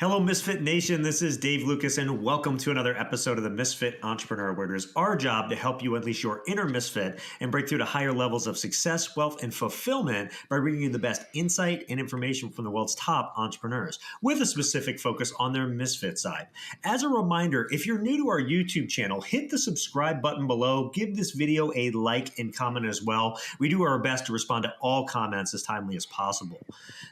Hello, Misfit Nation. This is Dave Lukas, and welcome to another episode of the Misfit Entrepreneur, where it is our job to help you unleash your inner misfit and break through to higher levels of success, wealth, and fulfillment by bringing you the best insight and information from the world's top entrepreneurs, with a specific focus on their misfit side. As a reminder, if you're new to our YouTube channel, hit the subscribe button below, give this video a like and comment as well. We do our best to respond to all comments as timely as possible.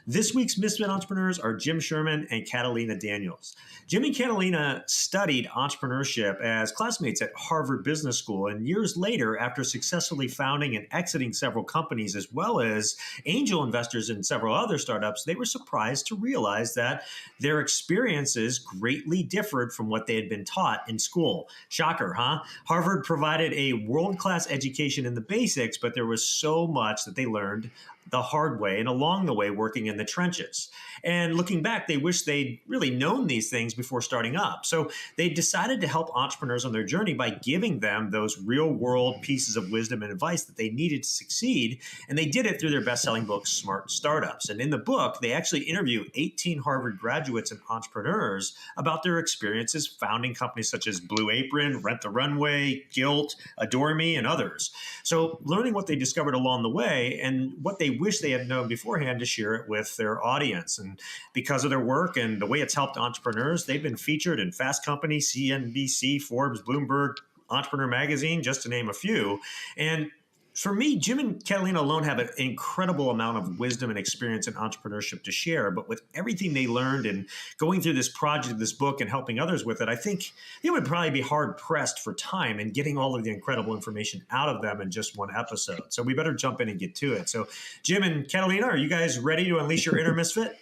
This week's Misfit Entrepreneurs are Jim Sherman and Catalina Daniels. Jim and Catalina studied entrepreneurship as classmates at Harvard Business School, and years later, after successfully founding and exiting several companies as well as angel investors in several other startups, they were surprised to realize that their experiences greatly differed from what they had been taught in school. Shocker, huh? Harvard provided a world-class education in the basics, but there was so much that they learned the hard way and along the way working in the trenches. And looking back, they wish they'd really known these things before starting up. So they decided to help entrepreneurs on their journey by giving them those real world pieces of wisdom and advice that they needed to succeed. And they did it through their best-selling book, Smart Startups. And in the book, they actually interview 18 Harvard graduates and entrepreneurs about their experiences founding companies such as Blue Apron, Rent the Runway, Guilt, Adore Me, and others. So learning what they discovered along the way and what they wish they had known beforehand to share it with their audience. And because of their work and the way it's helped entrepreneurs, they've been featured in Fast Company, CNBC, Forbes, Bloomberg, Entrepreneur Magazine, just to name a few. And for me, Jim and Catalina alone have an incredible amount of wisdom and experience in entrepreneurship to share. But with everything they learned and going through this project, this book, and helping others with it, I think they would probably be hard pressed for time and getting all of the incredible information out of them in just one episode. So we better jump in and get to it. So Jim and Catalina, are you guys ready to unleash your inner misfit?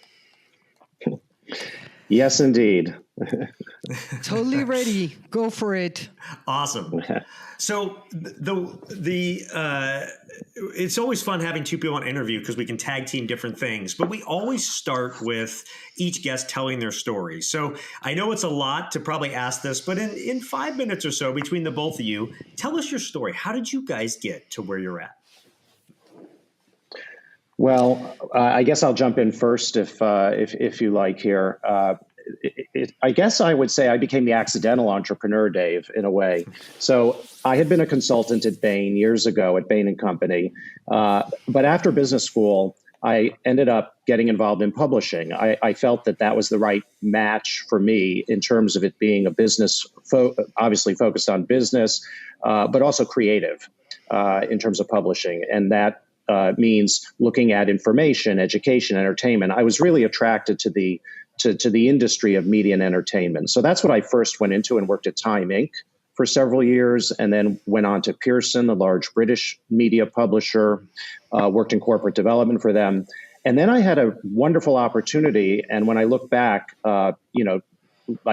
Yes, indeed. Totally ready. Go for it. Awesome. So it's always fun having two people on an interview because we can tag team different things, but we always start with each guest telling their story. So I know it's a lot to probably ask this, but in 5 minutes or so between the both of you, tell us your story. How did you guys get to where you're at? Well, I guess I'll jump in first if you like here. I guess I would say I became the accidental entrepreneur, Dave, in a way. So I had been a consultant at Bain years ago at Bain and Company. But after business school, I ended up getting involved in publishing. I felt that was the right match for me in terms of it being a business, obviously focused on business, but also creative in terms of publishing. And that means looking at information, education, entertainment. I was really attracted to the industry of media and entertainment. So that's what I first went into and worked at Time Inc. for several years, and then went on to Pearson, the large British media publisher, worked in corporate development for them. And then I had a wonderful opportunity. And when I look back, I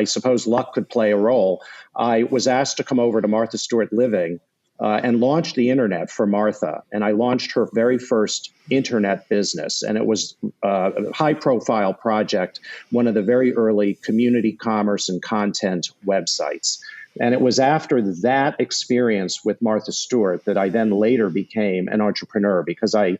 suppose luck could play a role. I was asked to come over to Martha Stewart Living and launched the internet for Martha. And I launched her very first internet business. And it was a high-profile project, one of the very early community commerce and content websites. And it was after that experience with Martha Stewart that I then later became an entrepreneur, because I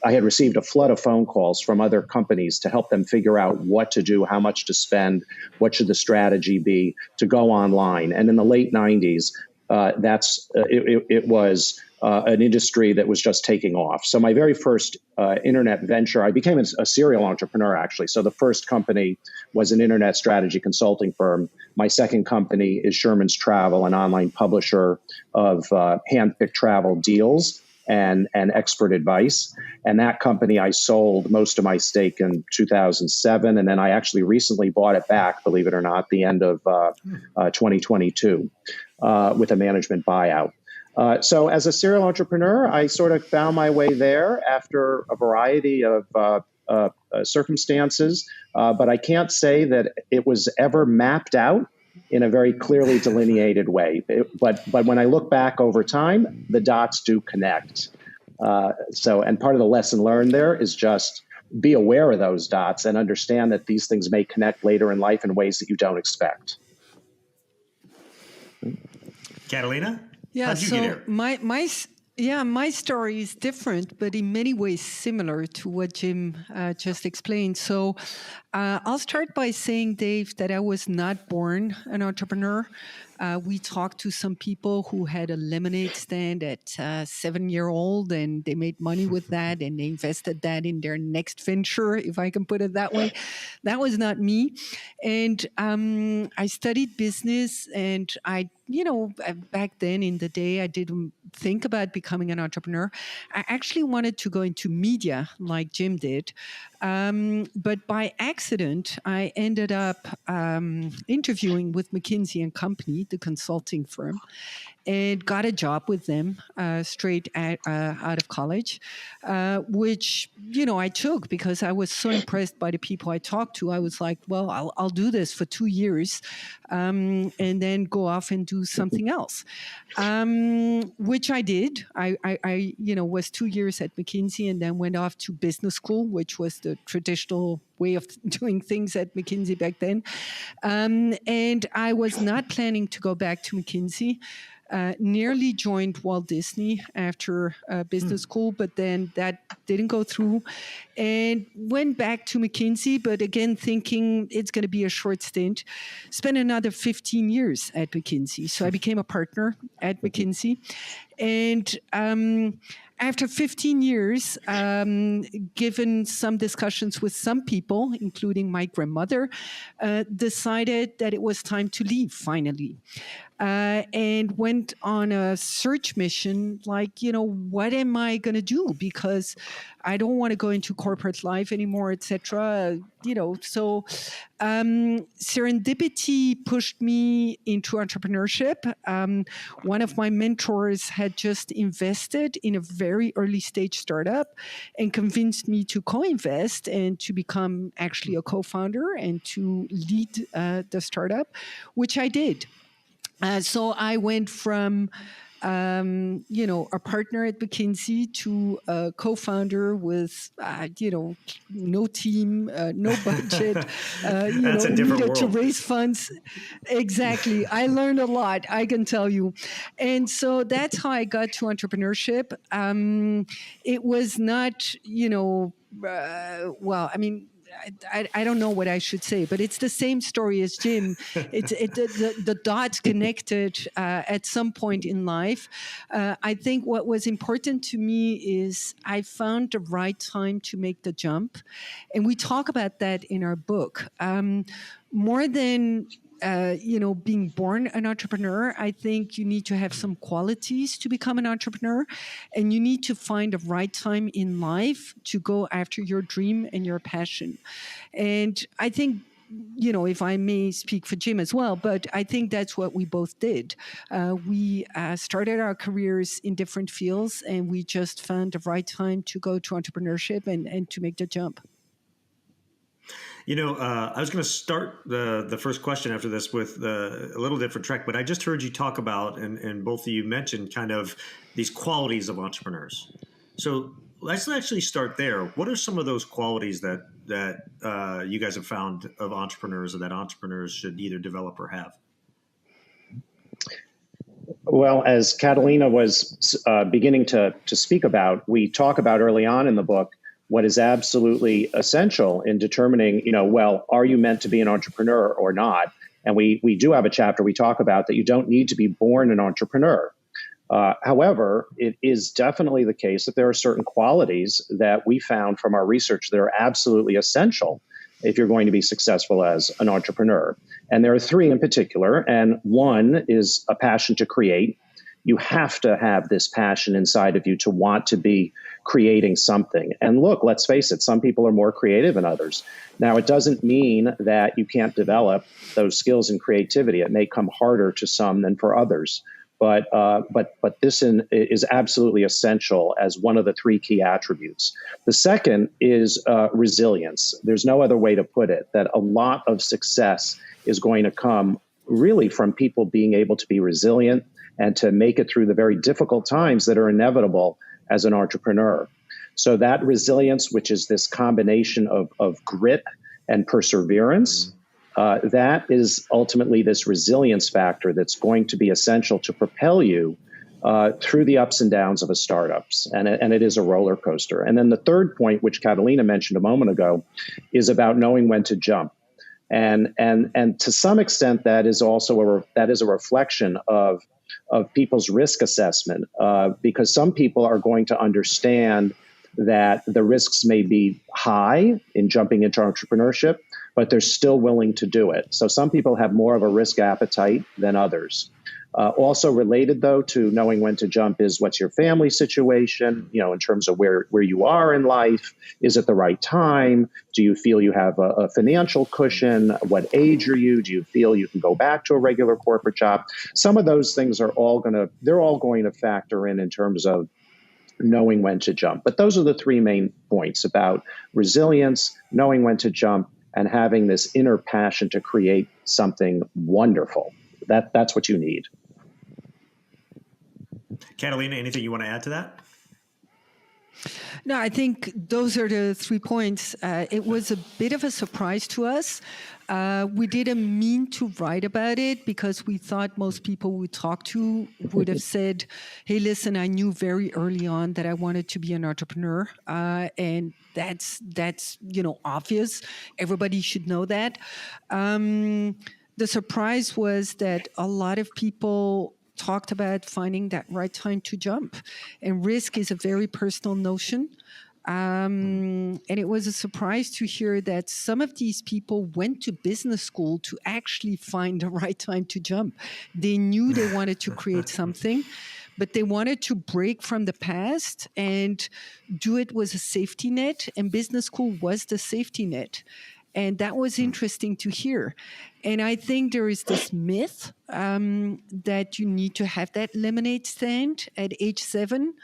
had received a flood of phone calls from other companies to help them figure out what to do, how much to spend, what should the strategy be to go online. And in the late 90s, it was an industry that was just taking off. So my very first internet venture, I became a serial entrepreneur, actually. So the first company was an internet strategy consulting firm. My second company is Sherman's Travel, an online publisher of hand-picked travel deals and expert advice. And that company, I sold most of my stake in 2007. And then I actually recently bought it back, believe it or not, the end of 2022 with a management buyout. So as a serial entrepreneur, I sort of found my way there after a variety of circumstances. But I can't say that it was ever mapped out in a very clearly delineated way. But when I look back over time, the dots do connect. And part of the lesson learned there is just be aware of those dots and understand that these things may connect later in life in ways that you don't expect. Catalina? Yeah, How'd you get so here? my Yeah, my story is different, but in many ways similar to what Jim just explained. So I'll start by saying, Dave, that I was not born an entrepreneur. We talked to some people who had a lemonade stand at 7-year-old, and they made money with that, and they invested that in their next venture, if I can put it that way. That was not me. And I studied business, and back then in the day, I didn't think about becoming an entrepreneur. I actually wanted to go into media like Jim did. But by accident, I ended up interviewing with McKinsey and Company, the consulting firm, and got a job with them straight out of college, which, I took because I was so impressed by the people I talked to. I was like, well, I'll do this for 2 years and then go off and do something else, which I did. I was 2 years at McKinsey and then went off to business school, which was the traditional way of doing things at McKinsey back then. And I was not planning to go back to McKinsey. Nearly joined Walt Disney after business school, but then that didn't go through, and went back to McKinsey, but again, thinking it's going to be a short stint. Spent another 15 years at McKinsey. So I became a partner at McKinsey. And after 15 years, given some discussions with some people, including my grandmother, decided that it was time to leave finally. And went on a search mission, like, what am I going to do? Because I don't want to go into corporate life anymore, etc. So serendipity pushed me into entrepreneurship. One of my mentors had just invested in a very early stage startup and convinced me to co-invest and to become actually a co-founder and to lead the startup, which I did. So I went from, a partner at McKinsey to a co-founder with, no team, no budget, needed to raise funds. Exactly. I learned a lot, I can tell you. And so that's how I got to entrepreneurship. It was not, I don't know what I should say, but it's the same story as Jim. The dots connected at some point in life. I think what was important to me is I found the right time to make the jump. And we talk about that in our book. More than being born an entrepreneur, I think you need to have some qualities to become an entrepreneur, and you need to find the right time in life to go after your dream and your passion. And I think, if I may speak for Jim as well, but I think that's what we both did. We started our careers in different fields, and we just found the right time to go to entrepreneurship and to make the jump. I was going to start the first question after this with a little different track, but I just heard you talk about, and both of you mentioned kind of these qualities of entrepreneurs. So let's actually start there. What are some of those qualities that you guys have found of entrepreneurs, or that entrepreneurs should either develop or have? Well, as Catalina was beginning to speak about, we talk about early on in the book what is absolutely essential in determining, are you meant to be an entrepreneur or not? And we do have a chapter we talk about that you don't need to be born an entrepreneur. However, it is definitely the case that there are certain qualities that we found from our research that are absolutely essential if you're going to be successful as an entrepreneur. And there are three in particular, and one is a passion to create. You have to have this passion inside of you to want to be creating something. And look, let's face it, some people are more creative than others. Now, it doesn't mean that you can't develop those skills and creativity. It may come harder to some than for others. But this is absolutely essential as one of the three key attributes. The second is resilience. There's no other way to put it, that a lot of success is going to come really from people being able to be resilient and to make it through the very difficult times that are inevitable as an entrepreneur. So that resilience, which is this combination of grit and perseverance, that is ultimately this resilience factor that's going to be essential to propel you through the ups and downs of a startups, and it is a roller coaster. And then the third point, which Catalina mentioned a moment ago, is about knowing when to jump. And to some extent, that is also a reflection of people's risk assessment, because some people are going to understand that the risks may be high in jumping into entrepreneurship, but they're still willing to do it. So some people have more of a risk appetite than others. Also related, though, to knowing when to jump is what's your family situation, in terms of where you are in life. Is it the right time? Do you feel you have a financial cushion? What age are you? Do you feel you can go back to a regular corporate job? Some of those things are all going to factor in terms of knowing when to jump. But those are the three main points about resilience, knowing when to jump, and having this inner passion to create something wonderful. That's what you need. Catalina, anything you want to add to that? No, I think those are the 3 points. It was a bit of a surprise to us. We didn't mean to write about it because we thought most people we talked to would have said, hey, listen, I knew very early on that I wanted to be an entrepreneur. And that's obvious. Everybody should know that. The surprise was that a lot of people talked about finding that right time to jump. And risk is a very personal notion. And it was a surprise to hear that some of these people went to business school to actually find the right time to jump. They knew they wanted to create something, but they wanted to break from the past and do it with a safety net. And business school was the safety net. And that was interesting to hear. And I think there is this myth that you need to have that lemonade stand at age 7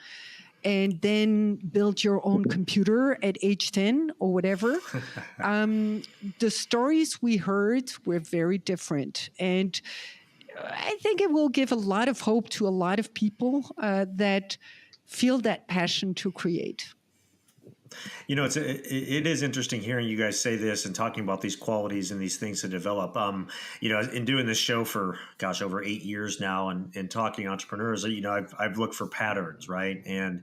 and then build your own computer at age 10 or whatever. The stories we heard were very different. And I think it will give a lot of hope to a lot of people that feel that passion to create. It is interesting hearing you guys say this and talking about these qualities and these things to develop. In doing this show for, over 8 years now and talking to entrepreneurs, I've looked for patterns, right? And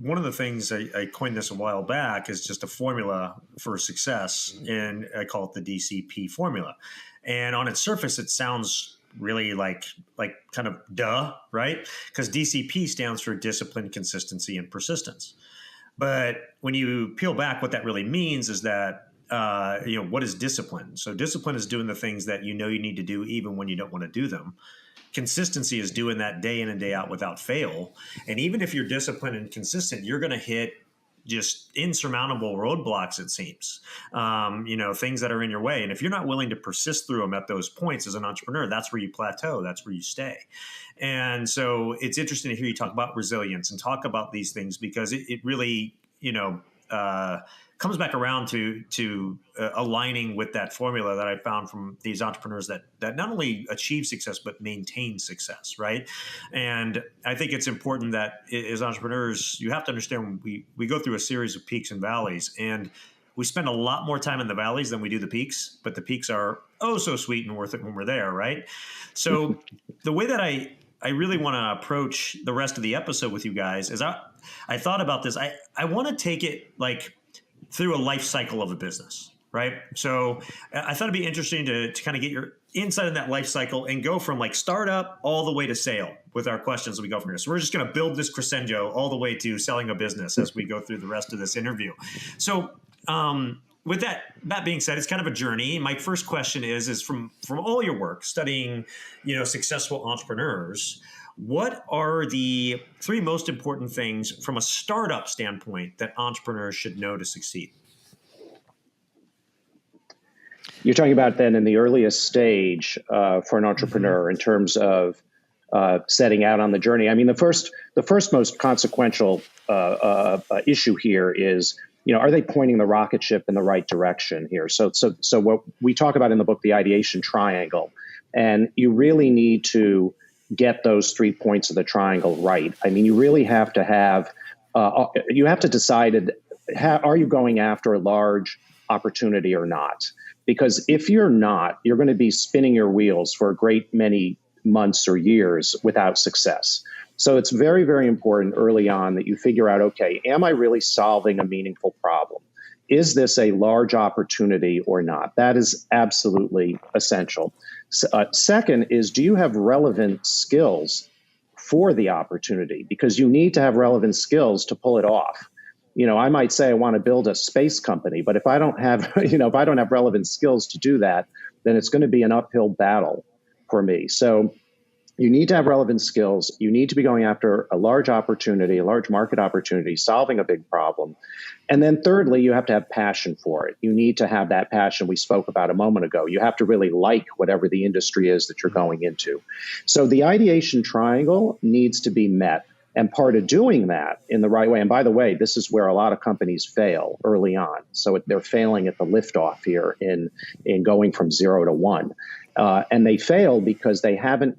one of the things I coined this a while back is just a formula for success, and I call it the DCP formula. And on its surface, it sounds really like kind of duh, right? Because DCP stands for discipline, consistency, and persistence. But when you peel back, what that really means is that, what is discipline? So discipline is doing the things that you need to do even when you don't want to do them. Consistency is doing that day in and day out without fail. And even if you're disciplined and consistent, you're going to hit just insurmountable roadblocks, it seems, things that are in your way. And if you're not willing to persist through them at those points as an entrepreneur, that's where you plateau. That's where you stay. And so it's interesting to hear you talk about resilience and talk about these things, because it really, comes back around to aligning with that formula that I found from these entrepreneurs that not only achieve success, but maintain success, right? And I think it's important that as entrepreneurs, you have to understand we go through a series of peaks and valleys, and we spend a lot more time in the valleys than we do the peaks, but the peaks are oh so sweet and worth it when we're there, right? So the way that I really want to approach the rest of the episode with you guys is I thought about this. I want to take it through a life cycle of a business, right? So I thought it'd be interesting to kind of get your insight in that life cycle and go from startup all the way to sale with our questions as we go from here. So we're just going to build this crescendo all the way to selling a business as we go through the rest of this interview. So with that being said, it's kind of a journey. My first question is from all your work studying, successful entrepreneurs, what are the 3 most important things from a startup standpoint that entrepreneurs should know to succeed? You're talking about then in the earliest stage for an entrepreneur in terms of setting out on the journey. I mean, the first most consequential issue here is, are they pointing the rocket ship in the right direction here? So what we talk about in the book, the ideation triangle, and you really need to get those 3 points of the triangle right. I mean, you really have to have, you have to decide, are you going after a large opportunity or not? Because if you're not, you're going to be spinning your wheels for a great many months or years without success. So it's very, very important early on that you figure out, okay, am I really solving a meaningful problem? Is this a large opportunity or not? That is absolutely essential. Second is, do you have relevant skills for the opportunity? Because you need to have relevant skills to pull it off. I might say I want to build a space company, but if I don't have, if I don't have relevant skills to do that, then it's going to be an uphill battle for me. So you need to have relevant skills. You need to be going after a large opportunity, a large market opportunity, solving a big problem. And then thirdly, you have to have passion for it. You need to have that passion we spoke about a moment ago. You have to really like whatever the industry is that you're going into. So the ideation triangle needs to be met. And part of doing that in the right way, and by the way, this is where a lot of companies fail early on. So they're failing at the liftoff here in going from 0 to 1. And they fail because they haven't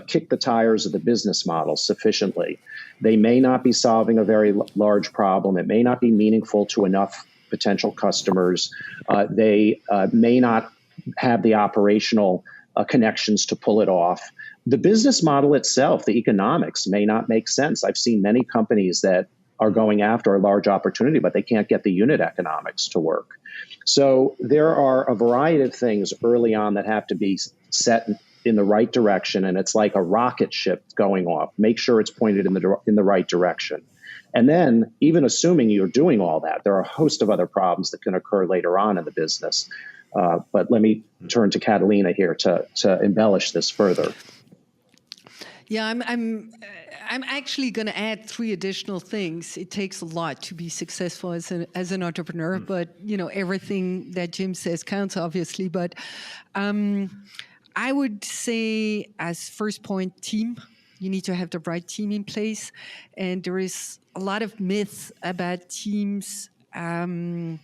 kick the tires of the business model sufficiently. They may not be solving a very large problem. It may not be meaningful to enough potential customers. They may not have the operational connections to pull it off. The business model itself, the economics, may not make sense. I've seen many companies that are going after a large opportunity, but they can't get the unit economics to work. So there are a variety of things early on that have to be set in the right direction, and it's like a rocket ship going off. Make sure it's pointed in the right direction. And then, even assuming you're doing all that, there are a host of other problems that can occur later on in the business. But let me turn to Catalina here to embellish this further. Yeah, I'm actually going to add 3 additional things. It takes a lot to be successful as an entrepreneur, but everything that Jim says counts, obviously. But I would say, as first point, team. You need to have the right team in place, and there is a lot of myths about teams. When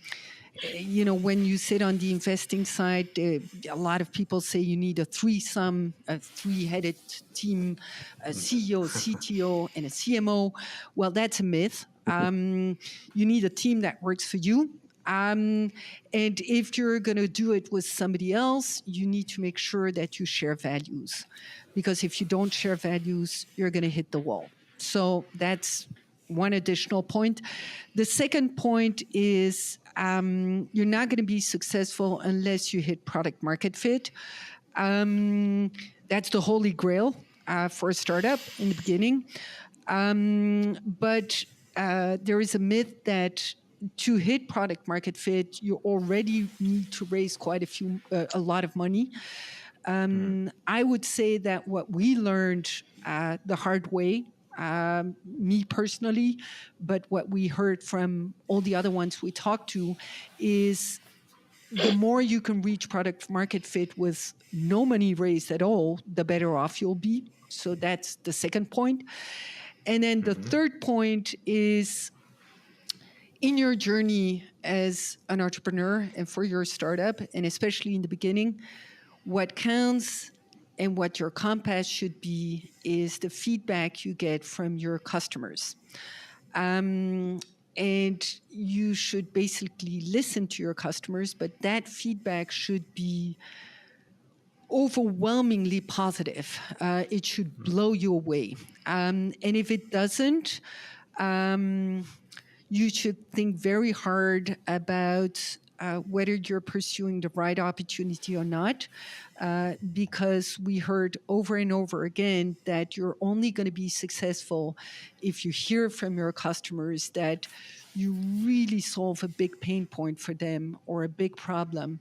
you sit on the investing side, a lot of people say you need a three-headed team, a CEO, CTO, and a CMO. Well, that's a myth. You need a team that works for you. And if you're going to do it with somebody else, you need to make sure that you share values. Because if you don't share values, you're going to hit the wall. So that's one additional point. The second point is you're not going to be successful unless you hit product market fit. That's the holy grail for a startup in the beginning. But there is a myth that to hit product market fit, you already need to raise a lot of money. I would say that what we learned the hard way, me personally, but what we heard from all the other ones we talked to, is the more you can reach product market fit with no money raised at all, the better off you'll be. So that's the second point. And then the third point is, in your journey as an entrepreneur and for your startup, and especially in the beginning, what counts and what your compass should be is the feedback you get from your customers. And you should basically listen to your customers, but that feedback should be overwhelmingly positive. It should blow you away. And if it doesn't, you should think very hard about whether you're pursuing the right opportunity or not, because we heard over and over again that you're only going to be successful if you hear from your customers that you really solve a big pain point for them or a big problem.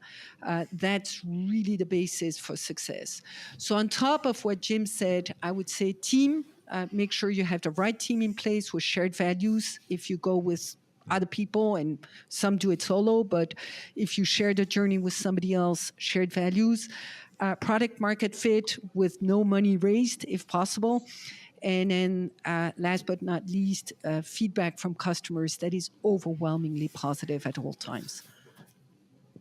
That's really the basis for success. So on top of what Jim said, I would say team. Make sure you have the right team in place with shared values. If you go with other people, and some do it solo, but if you share the journey with somebody else, shared values. Product market fit with no money raised, if possible. And then last but not least, feedback from customers that is overwhelmingly positive at all times.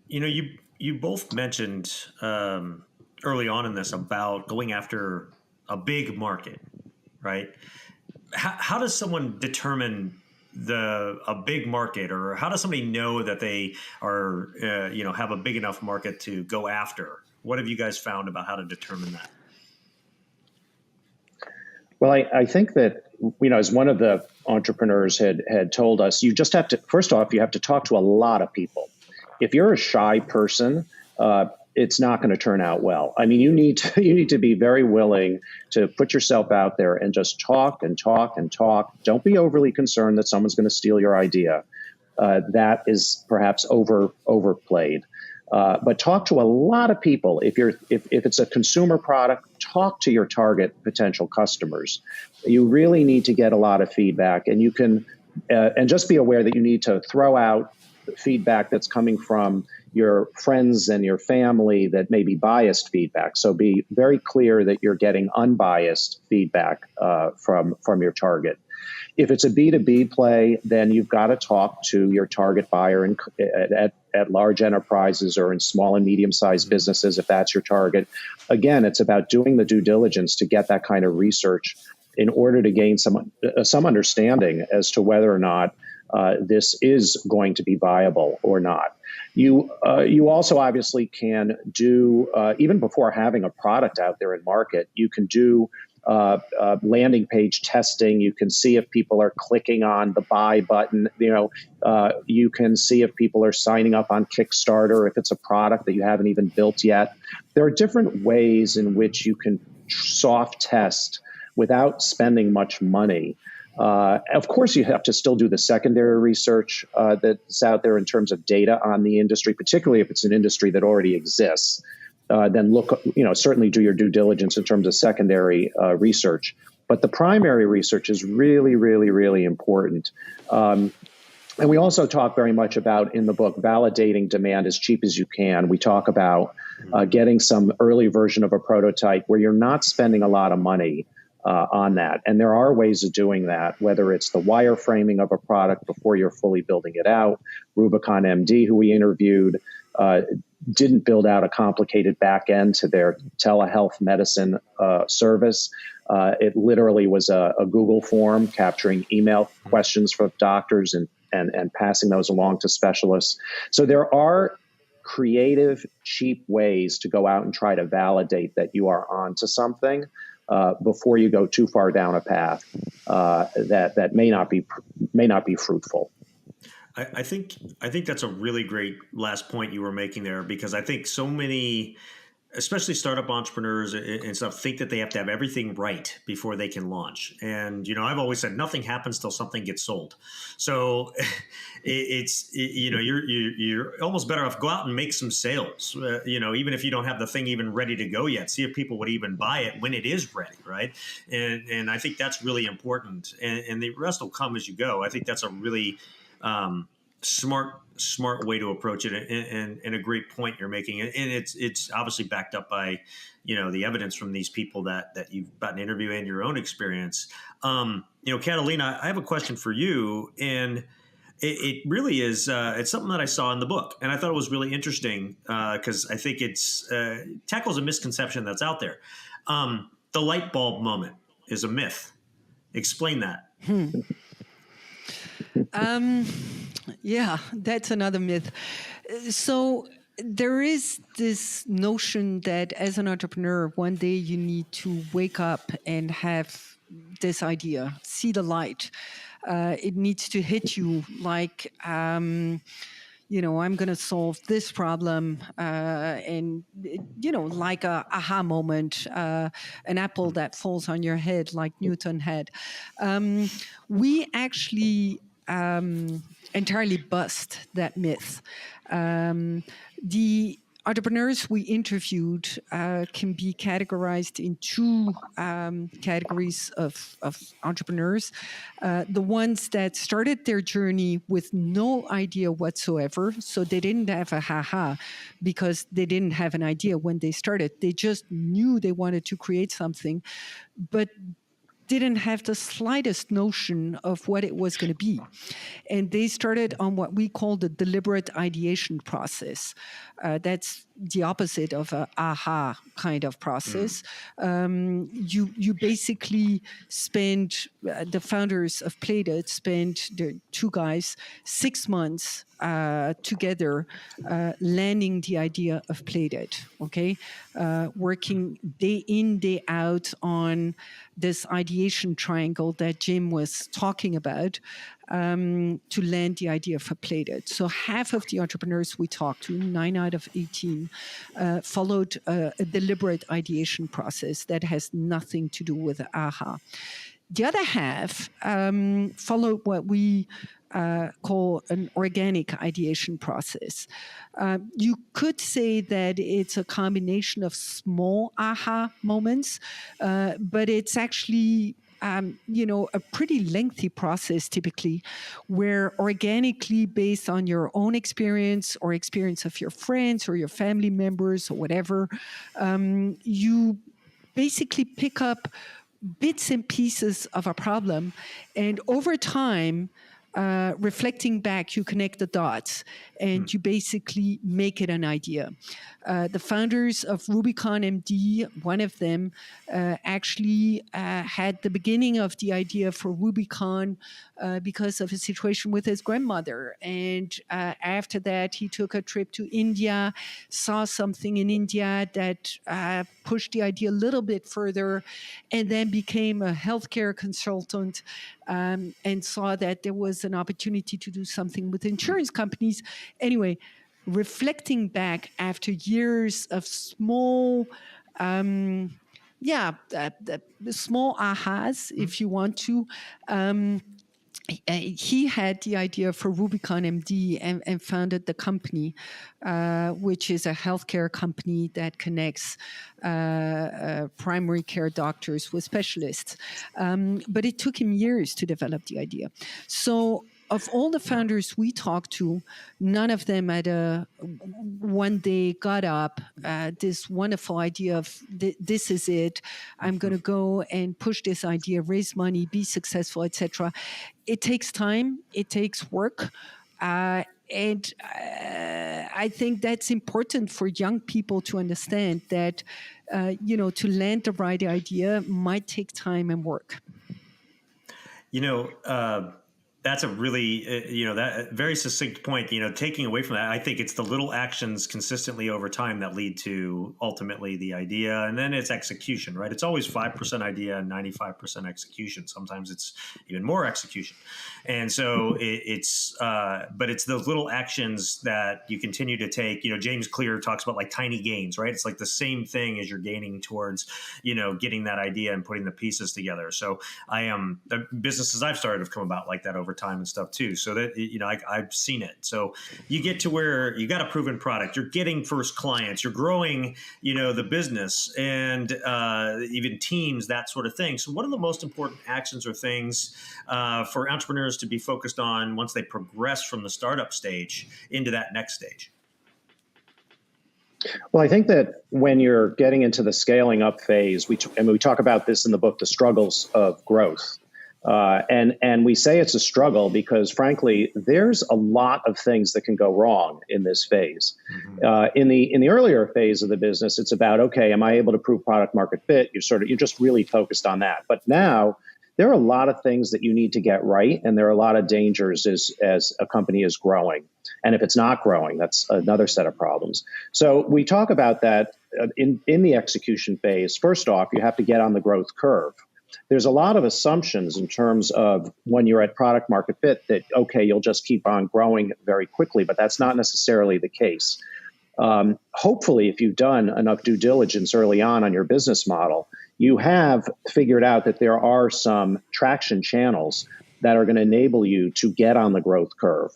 You both mentioned early on in this about going after a big market, right? How does someone determine a big market, or how does somebody know that they are have a big enough market to go after? What have you guys found about how to determine that? Well, I think that, as one of the entrepreneurs had told us, you just have to, first off, you have to talk to a lot of people. If you're a shy person, it's not going to turn out well. I mean, you need to be very willing to put yourself out there and just talk and talk and talk. Don't be overly concerned that someone's going to steal your idea. That is perhaps overplayed. But talk to a lot of people. If it's a consumer product, talk to your target potential customers. You really need to get a lot of feedback, and you can, and just be aware that you need to throw out feedback that's coming from your friends and your family that may be biased feedback. So be very clear that you're getting unbiased feedback from your target. If it's a B2B play, then you've got to talk to your target buyer at large enterprises or in small and medium-sized businesses, if that's your target. Again, it's about doing the due diligence to get that kind of research in order to gain some understanding as to whether or not this is going to be viable or not. You also obviously can do, even before having a product out there in market, you can do landing page testing. You can see if people are clicking on the buy button. You can see if people are signing up on Kickstarter, if it's a product that you haven't even built yet. There are different ways in which you can soft test without spending much money. Of course, you have to still do the secondary research that's out there in terms of data on the industry, particularly if it's an industry that already exists. Then certainly do your due diligence in terms of secondary research. But the primary research is really, really, really important. And we also talk very much about, in the book, validating demand as cheap as you can. We talk about getting some early version of a prototype where you're not spending a lot of money on that. And there are ways of doing that, whether it's the wireframing of a product before you're fully building it out. Rubicon MD, who we interviewed, didn't build out a complicated back end to their telehealth medicine service. It literally was a Google form capturing email questions from doctors and passing those along to specialists. So there are creative, cheap ways to go out and try to validate that you are onto something before you go too far down a path that may not be fruitful. I think that's a really great last point you were making there, because I think so many, especially startup entrepreneurs and stuff, think that they have to have everything right before they can launch. And, I've always said nothing happens till something gets sold. So you're almost better off go out and make some sales, even if you don't have the thing even ready to go yet. See if people would even buy it when it is ready, right? And I think that's really important. And the rest will come as you go. I think that's a really smart way to approach it, and a great point you're making. And it's obviously backed up by, the evidence from these people that you've gotten an interview and your own experience. Catalina, I have a question for you, and it really is, it's something that I saw in the book, and I thought it was really interesting because I think it's tackles a misconception that's out there. The light bulb moment is a myth. Explain that. Yeah, that's another myth. So there is this notion that as an entrepreneur, one day you need to wake up and have this idea, see the light. It needs to hit you like, I'm going to solve this problem, and, like a aha moment, an apple that falls on your head like Newton had. We actually entirely bust that myth. The entrepreneurs we interviewed can be categorized in two categories of entrepreneurs. The ones that started their journey with no idea whatsoever, so they didn't have a ha-ha because they didn't have an idea when they started. They just knew they wanted to create something, but didn't have the slightest notion of what it was going to be. And they started on what we call the deliberate ideation process. That's the opposite of a aha kind of process. You basically spend, the founders of Playdate spent, the two guys, 6 months together landing the idea of Playdate, okay? Working day in, day out on this idea ideation triangle that Jim was talking about to land the idea for Plated. So half of the entrepreneurs we talked to, 9 out of 18, followed a deliberate ideation process that has nothing to do with AHA. The other half followed what we call an organic ideation process. You could say that it's a combination of small aha moments, but it's actually a pretty lengthy process typically, where organically, based on your own experience or experience of your friends or your family members or whatever, you basically pick up bits and pieces of a problem, and over time, reflecting back, you connect the dots and you basically make it an idea. The founders of Rubicon MD, one of them actually had the beginning of the idea for Rubicon because of a situation with his grandmother. And after that, he took a trip to India, saw something in India that pushed the idea a little bit further, and then became a healthcare consultant and saw that there was an opportunity to do something with insurance companies. Anyway, reflecting back after years of small, small ahas, if you want to, he had the idea for Rubicon MD and founded the company, which is a healthcare company that connects primary care doctors with specialists. But it took him years to develop the idea. So of all the founders we talked to, none of them had one day got up, this wonderful idea of this is it. I'm going to go and push this idea, raise money, be successful, etc. It takes time. It takes work. And I think that's important for young people to understand that, to land the right idea might take time and work. That's a really, that very succinct point, taking away from that, I think it's the little actions consistently over time that lead to ultimately the idea. And then it's execution, right? It's always 5% idea and 95% execution. Sometimes it's even more execution. And so but it's those little actions that you continue to take. James Clear talks about like tiny gains, right? It's like the same thing as you're gaining towards, getting that idea and putting the pieces together. So the businesses I've started have come about like that over time and stuff too. So that, I've seen it. So you get to where you got a proven product, you're getting first clients, you're growing, the business and even teams, that sort of thing. So what are the most important actions or things for entrepreneurs to be focused on once they progress from the startup stage into that next stage? Well, I think that when you're getting into the scaling up phase, we talk about this in the book, The Struggles of Growth. And we say it's a struggle because, frankly, there's a lot of things that can go wrong in this phase. Mm-hmm. In the earlier phase of the business, it's about, okay, am I able to prove product market fit? You're just really focused on that. But now there are a lot of things that you need to get right, and there are a lot of dangers as a company is growing. And if it's not growing, that's another set of problems. So we talk about that in the execution phase. First off, you have to get on the growth curve. There's a lot of assumptions in terms of when you're at product market fit that, okay, you'll just keep on growing very quickly, but that's not necessarily the case. Hopefully, if you've done enough due diligence early on your business model, you have figured out that there are some traction channels that are going to enable you to get on the growth curve.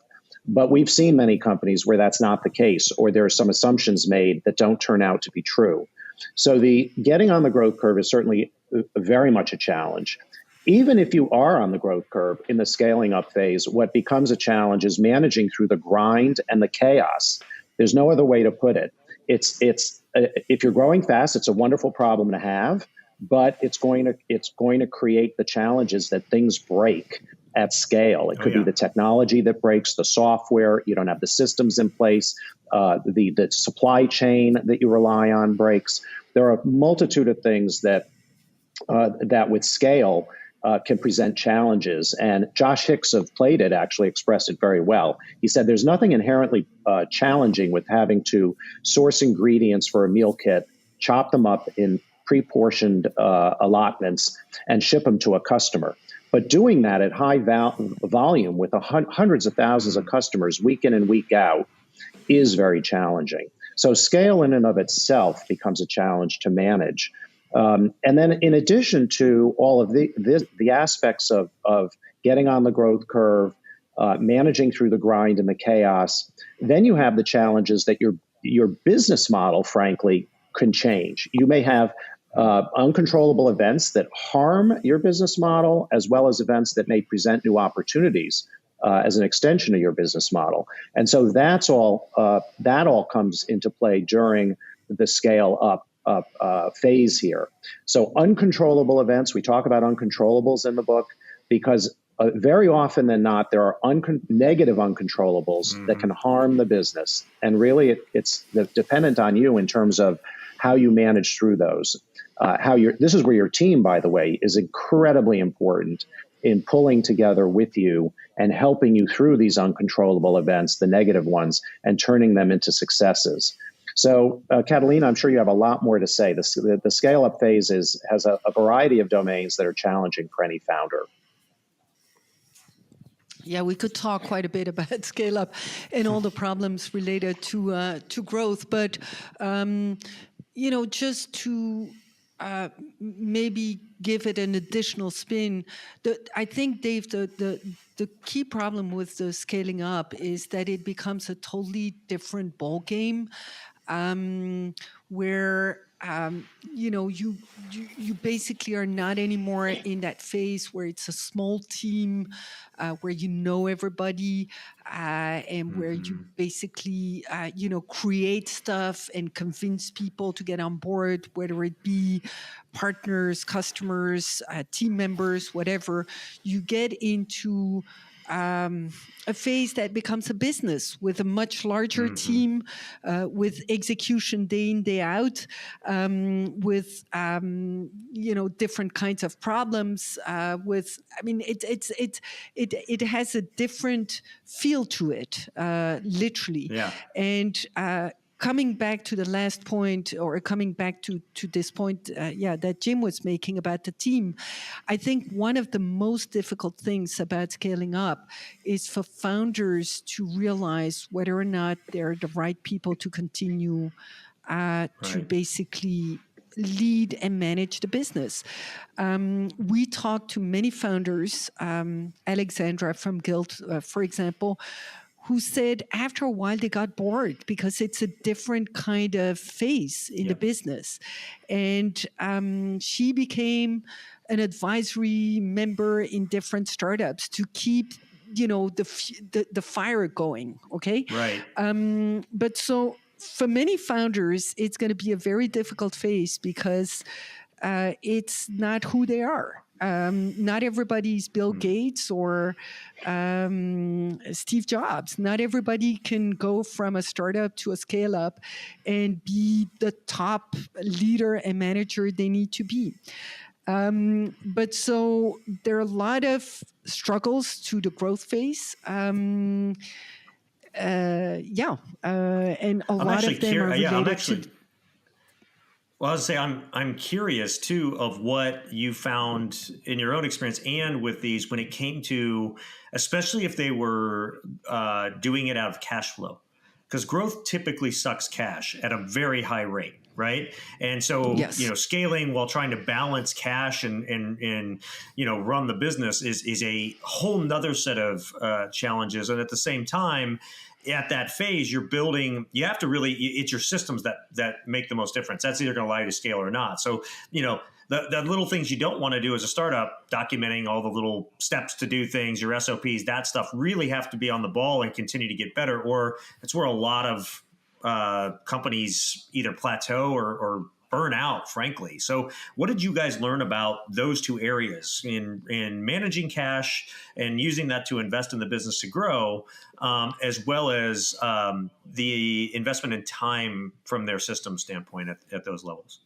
But we've seen many companies where that's not the case, or there are some assumptions made that don't turn out to be true. So the getting on the growth curve is certainly very much a challenge. Even if you are on the growth curve in the scaling up phase, what becomes a challenge is managing through the grind and the chaos. There's no other way to put it. It's if you're growing fast, it's a wonderful problem to have, but it's going to create the challenges that things break at scale. It could be the technology that breaks, the software, you don't have the systems in place, the supply chain that you rely on breaks. There are a multitude of things that with scale can present challenges. And Josh Hicks of Plated actually expressed it very well. He said there's nothing inherently challenging with having to source ingredients for a meal kit, chop them up in pre-portioned allotments and ship them to a customer. But doing that at high volume with hundreds of thousands of customers week in and week out is very challenging. So scale in and of itself becomes a challenge to manage. And then in addition to all of the aspects of getting on the growth curve, managing through the grind and the chaos, then you have the challenges that your business model, frankly, can change. You may have uncontrollable events that harm your business model, as well as events that may present new opportunities as an extension of your business model. And so that all comes into play during the scale up phase here. So uncontrollable events, we talk about uncontrollables in the book because very often than not, there are negative uncontrollables that can harm the business. And really, it's dependent on you in terms of how you manage through those. This is where your team, by the way, is incredibly important in pulling together with you and helping you through these uncontrollable events, the negative ones, and turning them into successes. So, Catalina, I'm sure you have a lot more to say. The scale-up phase has a variety of domains that are challenging for any founder. Yeah, we could talk quite a bit about scale up and all the problems related to growth, but just to maybe give it an additional spin, I think, Dave, the key problem with the scaling up is that it becomes a totally different ball game, where you basically are not anymore in that phase where it's a small team, where you know everybody, and where you basically create stuff and convince people to get on board, whether it be partners, customers, team members, whatever. You get into a phase that becomes a business with a much larger team, with execution day in, day out, with different kinds of problems. It has a different feel to it, literally. Yeah. And coming back to the last point, or coming back to this point, that Jim was making about the team, I think one of the most difficult things about scaling up is for founders to realize whether or not they're the right people to continue to basically lead and manage the business. We talked to many founders, Alexandra from Guild, for example, who said after a while they got bored because it's a different kind of phase in the business. And she became an advisory member in different startups to keep, the fire going, okay? Right. But so for many founders, it's going to be a very difficult phase because it's not who they are. Not everybody's Bill Gates or Steve Jobs. Not everybody can go from a startup to a scale up and be the top leader and manager they need to be. But so there are a lot of struggles to the growth phase. And a lot of them are related to... Well, I was say I'm curious too of what you found in your own experience and with these when it came to, especially if they were doing it out of cash flow, because growth typically sucks cash at a very high rate, right? And so scaling while trying to balance cash and run the business is a whole nother set of challenges, and at the same time, at that phase, you're building, you have to really, it's your systems that make the most difference. That's either going to allow you to scale or not. So, the little things you don't want to do as a startup, documenting all the little steps to do things, your SOPs, that stuff really have to be on the ball and continue to get better. Or it's where a lot of companies either plateau or burn out, frankly. So what did you guys learn about those two areas in managing cash and using that to invest in the business to grow, as well as the investment in time from their system standpoint at those levels?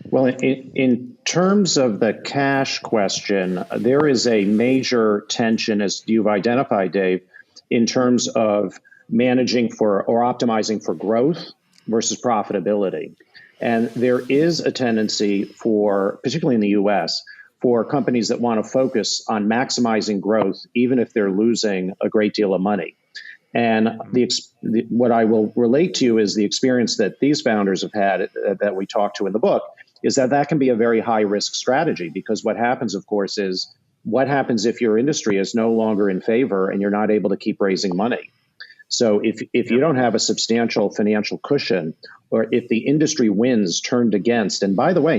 Well, in terms of the cash question, there is a major tension, as you've identified, Dave, in terms of managing for or optimizing for growth versus profitability. And there is a tendency for, particularly in the US, for companies that want to focus on maximizing growth, even if they're losing a great deal of money. And what I will relate to you is the experience that these founders have had that we talked to in the book, is that can be a very high risk strategy, because what happens, of course, is what happens if your industry is no longer in favor and you're not able to keep raising money. So if you don't have a substantial financial cushion, or if the industry winds turned against, and by the way,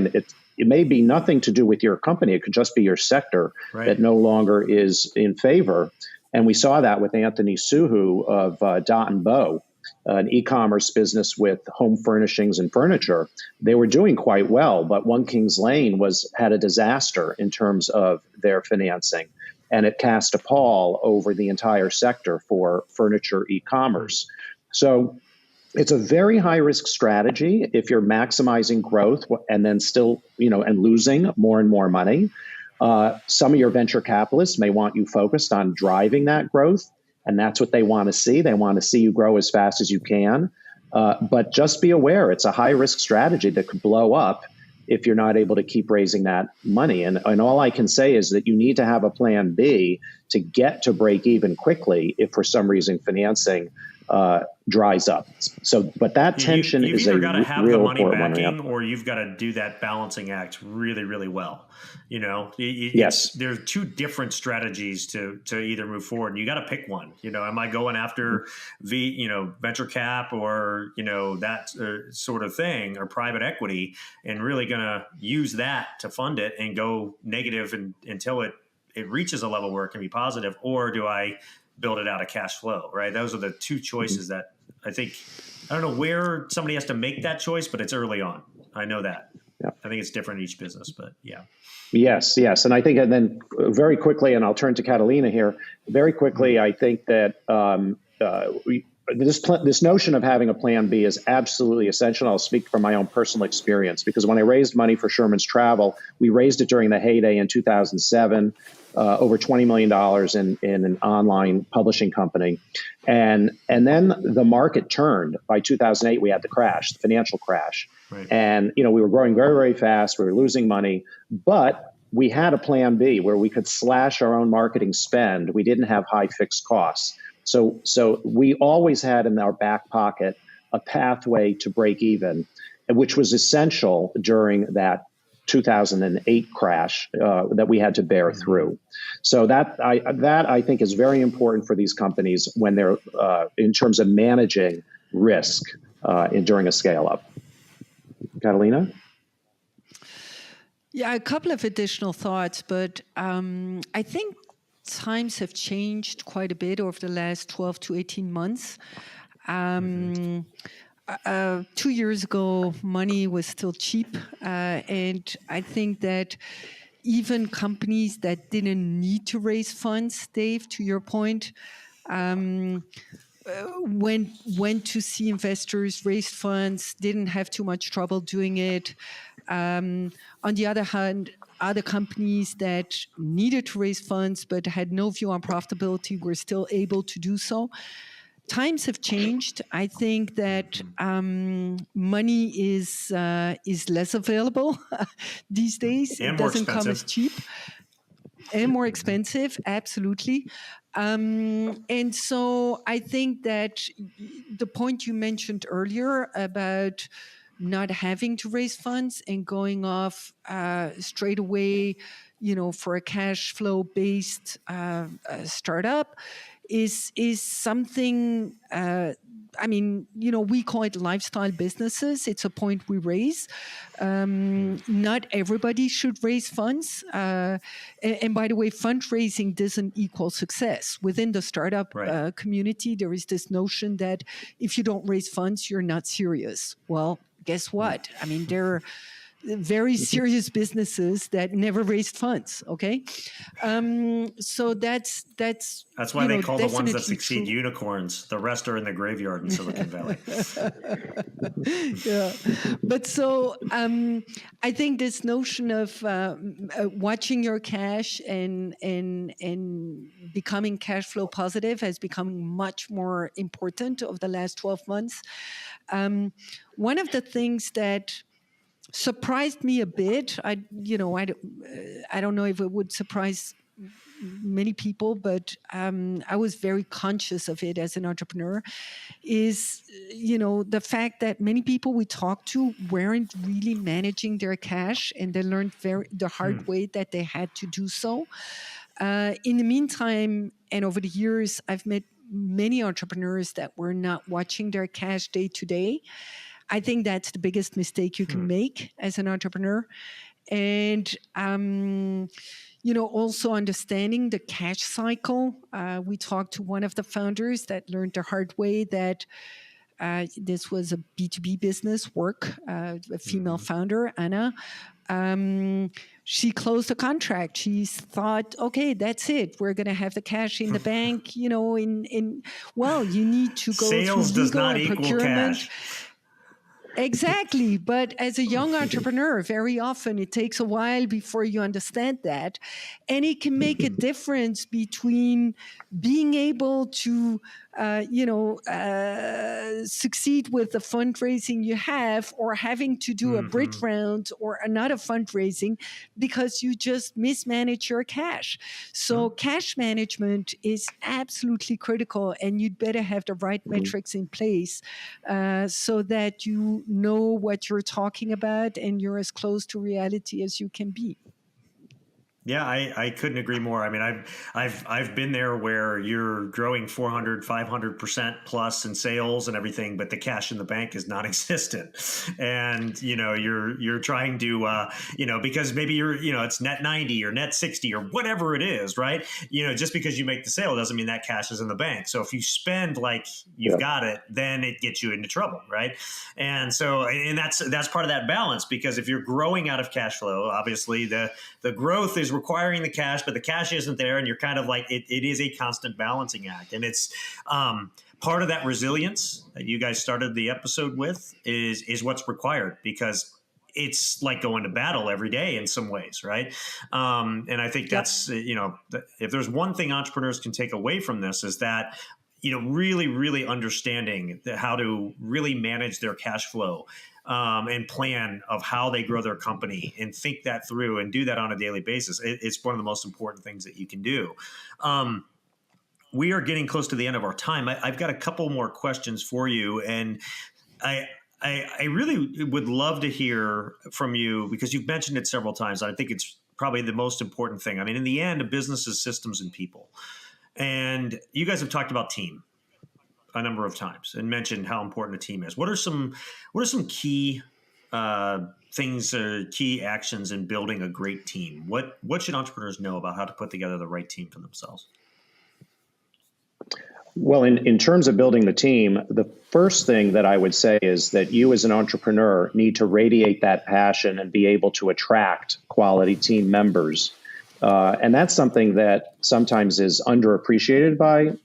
it may be nothing to do with your company, it could just be your sector that no longer is in favor. And we saw that with Anthony Suhu of Dot and Bow, an e-commerce business with home furnishings and furniture. They were doing quite well, but One Kings Lane had a disaster in terms of their financing, and it cast a pall over the entire sector for furniture e-commerce. So it's a very high risk strategy if you're maximizing growth and then still, and losing more and more money. Some of your venture capitalists may want you focused on driving that growth, and that's what they want to see. They want to see you grow as fast as you can. But just be aware, it's a high risk strategy that could blow up if you're not able to keep raising that money. And all I can say is that you need to have a plan B to get to break even quickly if for some reason financing dries up. So, but that tension you've is either a got to have real the money important backing, one. or you've got to do that balancing act really, really well. Yes, there's two different strategies to either move forward, and you got to pick one. Am I going after venture cap or that sort of thing, or private equity, and really going to use that to fund it and go negative until it reaches a level where it can be positive, or do I build it out of cash flow? Right, those are the two choices that I don't know where somebody has to make that choice, but it's early on. I know that. Yeah. I think it's different in each business, but yeah. Yes. And I think, and then very quickly, and I'll turn to Catalina here, very quickly, I think that this notion of having a plan B is absolutely essential. I'll speak from my own personal experience, because when I raised money for Sherman's Travel, we raised it during the heyday in 2007, over $20 million in an online publishing company. And then the market turned. By 2008, we had the financial crash. Right. And, we were growing very, very fast. We were losing money, but we had a plan B where we could slash our own marketing spend. We didn't have high fixed costs. So we always had in our back pocket a pathway to break even, which was essential during that 2008 crash that we had to bear through. So that I think is very important for these companies when they're in terms of managing risk during a scale up. Catalina? Yeah, a couple of additional thoughts, but I think times have changed quite a bit over the last 12 to 18 months. 2 years ago, money was still cheap. And I think that even companies that didn't need to raise funds, Dave, to your point, went to see investors, raised funds, didn't have too much trouble doing it. On the other hand, other companies that needed to raise funds but had no view on profitability were still able to do so. Times have changed. I think that money is less available these days. And it doesn't come as cheap. And more expensive, absolutely. And so I think that the point you mentioned earlier about not having to raise funds and going off straight away, for a cash flow based startup is something. We call it lifestyle businesses. It's a point we raise. Not everybody should raise funds. And by the way, fundraising doesn't equal success. Within the startup community, there is this notion that if you don't raise funds, you're not serious. Well, guess what? There are very serious businesses that never raised funds. Okay, so that's why they call the ones that succeed true. Unicorns. The rest are in the graveyard in Silicon Valley. Yeah, but so I think this notion of watching your cash and becoming cash flow positive has become much more important over the last 12 months. One of the things that surprised me a bit. I don't know if it would surprise many people, but I was very conscious of it as an entrepreneur, is, the fact that many people we talked to weren't really managing their cash, and they learned the hard way that they had to do so. In the meantime, and over the years, I've met many entrepreneurs that were not watching their cash day to day. I think that's the biggest mistake you can make as an entrepreneur. And, also understanding the cash cycle. We talked to one of the founders that learned the hard way that this was a B2B business a female founder, Anna. She closed a contract. She thought, okay, that's it. We're going to have the cash in the bank, you need to go Sales through does legal not and equal procurement. cash. Exactly. But as a young entrepreneur, very often it takes a while before you understand that. And it can make a difference between being able to, succeed with the fundraising you have, or having to do a bridge round or another fundraising because you just mismanage your cash. So cash management is absolutely critical, and you'd better have the right metrics in place so that you know what you're talking about and you're as close to reality as you can be. Yeah, I couldn't agree more. I mean, I've been there where you're growing 400, 500% plus in sales and everything, but the cash in the bank is non-existent. And, you're trying to, because maybe it's net 90 or net 60 or whatever it is, right? Just because you make the sale doesn't mean that cash is in the bank. So if you spend like you've got it, then it gets you into trouble, right? And so, and that's part of that balance, because if you're growing out of cash flow, obviously the growth is requiring the cash, but the cash isn't there, and you're kind of like it is a constant balancing act. And it's part of that resilience that you guys started the episode with is what's required, because it's like going to battle every day in some ways, right? And I think that's if there's one thing entrepreneurs can take away from this, is that really, really understanding how to really manage their cash flow and plan of how they grow their company, and think that through and do that on a daily basis. It's one of the most important things that you can do. We are getting close to the end of our time. I've got a couple more questions for you, and I really would love to hear from you, because you've mentioned it several times. I think it's probably the most important thing. I mean, in the end, a business is systems and people. And you guys have talked about team a number of times and mentioned how important a team is. What are some key things or key actions in building a great team? What should entrepreneurs know about how to put together the right team for themselves? Well, in terms of building the team, the first thing that I would say is that you as an entrepreneur need to radiate that passion and be able to attract quality team members. And that's something that sometimes is underappreciated by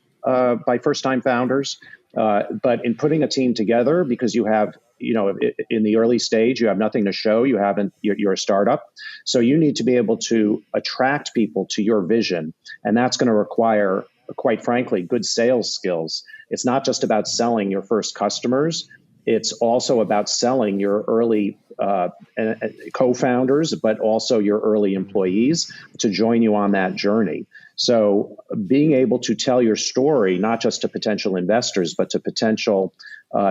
first-time founders. But in putting a team together, because you have, in the early stage, you have nothing to show. You're a startup. So you need to be able to attract people to your vision. And that's going to require, quite frankly, good sales skills. It's not just about selling your first customers. It's also about selling your early co-founders, but also your early employees to join you on that journey. So being able to tell your story, not just to potential investors, but to potential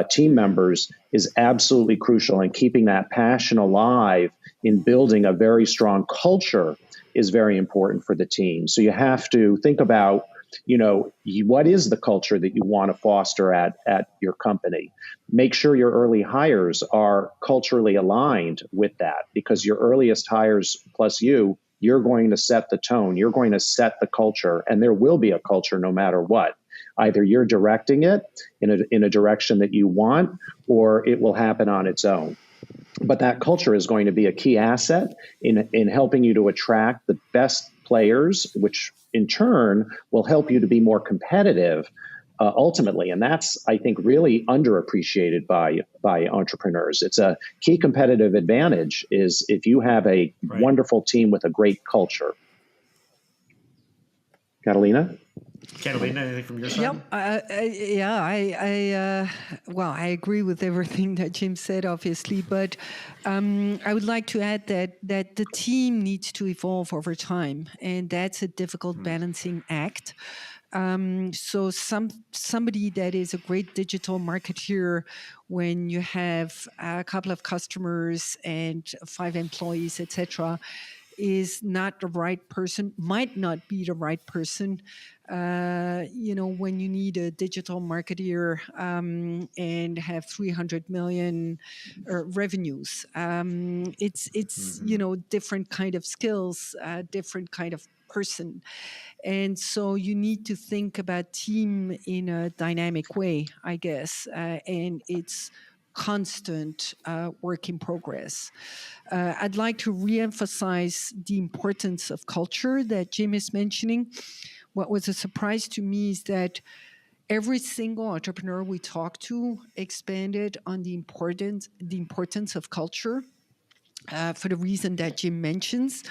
team members, is absolutely crucial. And keeping that passion alive in building a very strong culture is very important for the team. So you have to think about, what is the culture that you want to foster at your company? Make sure your early hires are culturally aligned with that, because your earliest hires plus you're going to set the tone, you're going to set the culture, and there will be a culture no matter what. Either you're directing it in a direction that you want, or it will happen on its own. But that culture is going to be a key asset in helping you to attract the best players, which in turn will help you to be more competitive ultimately. And that's, I think, really underappreciated by entrepreneurs. It's a key competitive advantage is if you have a wonderful team with a great culture. Catalina? Catalina, anything from your Yep. side? Yeah. Well, I agree with everything that Jim said, obviously, but I would like to add that the team needs to evolve over time, and that's a difficult balancing act. So somebody that is a great digital marketeer, when you have a couple of customers and 5 employees, etc., is not the right person, might not be the right person. When you need a digital marketeer and have 300 million revenues, it's different kind of skills, different kind of person. And so you need to think about team in a dynamic way, I guess, and it's constant work in progress. I'd like to reemphasize the importance of culture that Jim is mentioning. What was a surprise to me is that every single entrepreneur we talked to expanded on the importance of culture, for the reason that Jim mentions.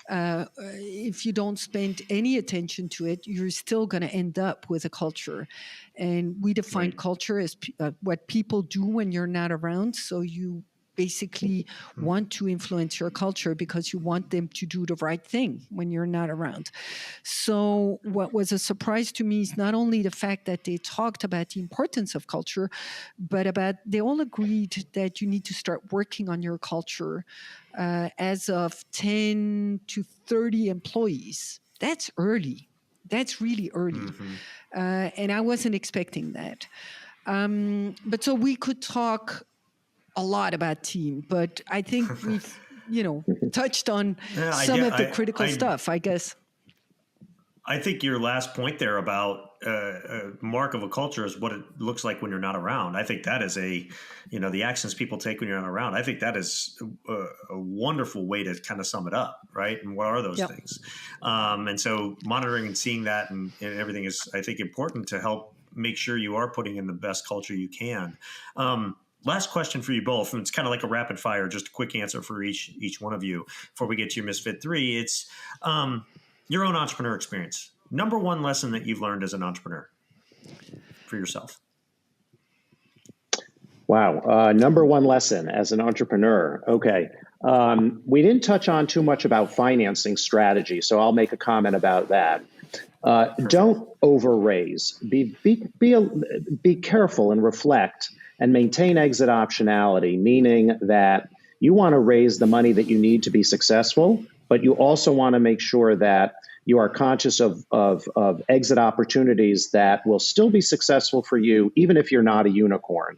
If you don't spend any attention to it, you're still going to end up with a culture. And we define Right. culture as what people do when you're not around. So you basically want to influence your culture because you want them to do the right thing when you're not around. So what was a surprise to me is not only the fact that they talked about the importance of culture, but they all agreed that you need to start working on your culture as of 10 to 30 employees. That's early. That's really early. And I wasn't expecting that. But so we could talk a lot about team, but I think we've, touched on some of the critical stuff, I guess. I think your last point there about mark of a culture is what it looks like when you're not around. I think that is the actions people take when you're not around. I think that is a wonderful way to kind of sum it up, right? And what are those things? And so monitoring and seeing that and everything is, I think, important to help make sure you are putting in the best culture you can. Last question for you both, and it's kind of like a rapid fire, just a quick answer for each one of you before we get to your Misfit 3. It's your own entrepreneur experience. Number one lesson that you've learned as an entrepreneur for yourself. Wow. Number one lesson as an entrepreneur. Okay. We didn't touch on too much about financing strategy, so I'll make a comment about that. Don't overraise. Be careful and reflect and maintain exit optionality, meaning that you want to raise the money that you need to be successful, but you also want to make sure that you are conscious of exit opportunities that will still be successful for you, even if you're not a unicorn.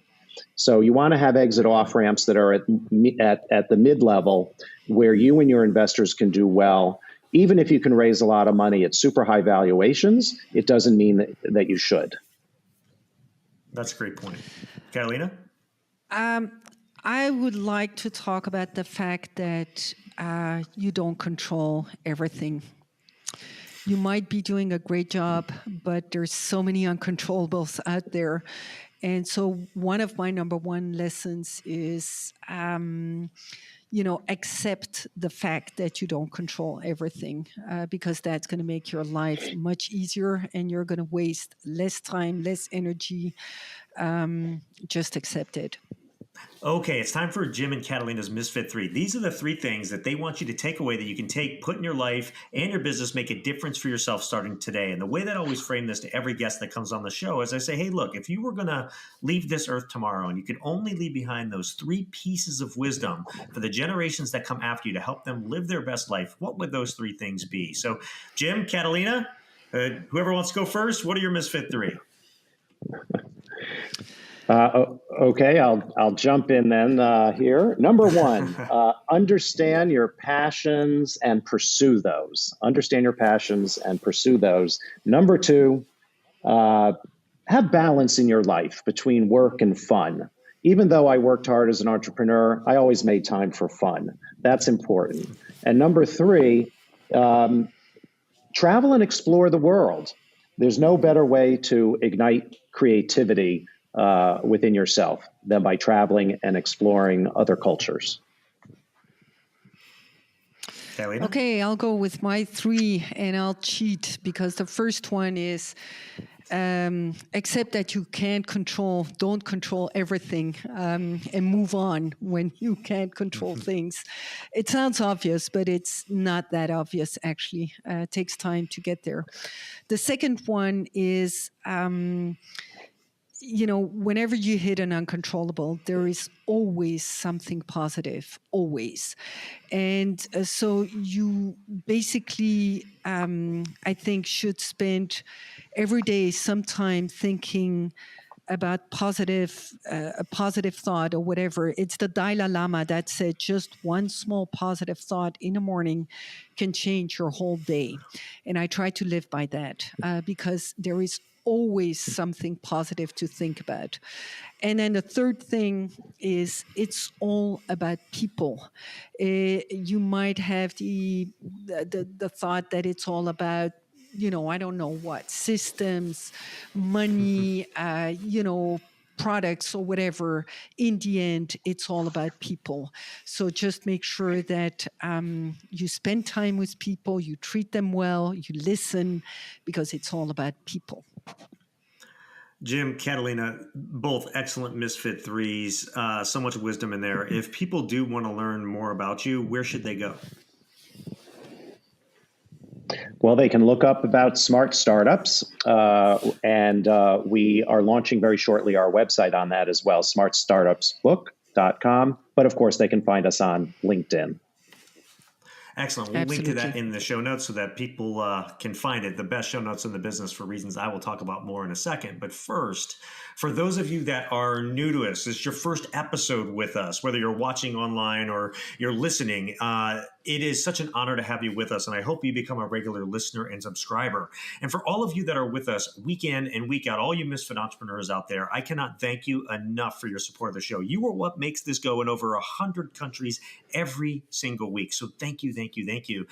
So you want to have exit off ramps that are at the mid-level where you and your investors can do well. Even if you can raise a lot of money at super high valuations, it doesn't mean that you should. That's a great point. Catalina? I would like to talk about the fact that you don't control everything. You might be doing a great job, but there's so many uncontrollables out there. And so one of my number one lessons is, accept the fact that you don't control everything, because that's going to make your life much easier and you're going to waste less time, less energy. Just accept it. Okay, it's time for Jim and Catalina's Misfit 3. These are the 3 things that they want you to take away that you can take, put in your life and your business, make a difference for yourself starting today. And the way that I always frame this to every guest that comes on the show is I say, hey, look, if you were going to leave this earth tomorrow and you could only leave behind those 3 pieces of wisdom for the generations that come after you to help them live their best life, what would those 3 things be? So, Jim, Catalina, whoever wants to go first, what are your Misfit 3? Okay, I'll jump in then here. Number 1, understand your passions and pursue those. Understand your passions and pursue those. Number 2, have balance in your life between work and fun. Even though I worked hard as an entrepreneur, I always made time for fun. That's important. And number 3, travel and explore the world. There's no better way to ignite creativity within yourself than by traveling and exploring other cultures. Catalina? Okay, I'll go with my 3 and I'll cheat because the first one is accept that you don't control everything, and move on when you can't control things. It sounds obvious, but it's not that obvious, actually. It takes time to get there. The second one is, whenever you hit an uncontrollable, there is always something positive, always. And so you basically, I think, should spend every day some time thinking about a positive thought or whatever. It's the Dalai Lama that said just one small positive thought in the morning can change your whole day. And I try to live by that because there is always something positive to think about. And then the third thing is it's all about people. You might have the thought that it's all about, I don't know what, systems, money, products or whatever. In the end, it's all about people. So just make sure that you spend time with people, you treat them well, you listen, because it's all about people. Jim, Catalina, both excellent Misfit threes. So much wisdom in there. If people do want to learn more about you, where should they go? Well, they can look up about smart startups, and we are launching very shortly our website on that as well, smartstartupsbook.com. But of course, they can find us on LinkedIn. Excellent. We'll link to that in the show notes so that people can find it. The best show notes in the business for reasons I will talk about more in a second. But first, for those of you that are new to us, this is your first episode with us, whether you're watching online or you're listening, it is such an honor to have you with us. And I hope you become a regular listener and subscriber. And for all of you that are with us week in and week out, all you Misfit entrepreneurs out there, I cannot thank you enough for your support of the show. You are what makes this go in over 100 countries every single week. So thank you, thank you, thank you.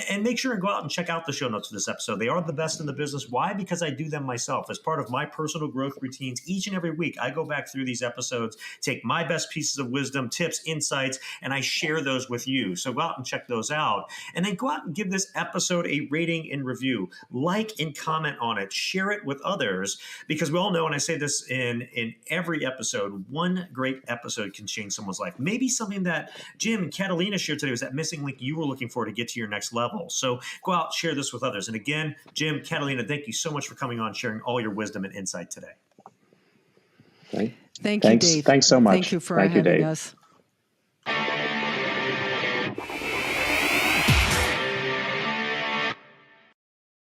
And make sure and go out and check out the show notes for this episode. They are the best in the business. Why? Because I do them myself. As part of my personal growth routines, each and every week, I go back through these episodes, take my best pieces of wisdom, tips, insights, and I share those with you. So go out and check those out. And then go out and give this episode a rating and review. Like and comment on it. Share it with others. Because we all know, and I say this in every episode, one great episode can change someone's life. Maybe something that Jim and Catalina shared today was that missing link you were looking for to get to your next level. So go out, share this with others. And again, Jim, Catalina, thank you so much for coming on, sharing all your wisdom and insight today. Thank you, Dave. Thanks so much. Thank you for having us.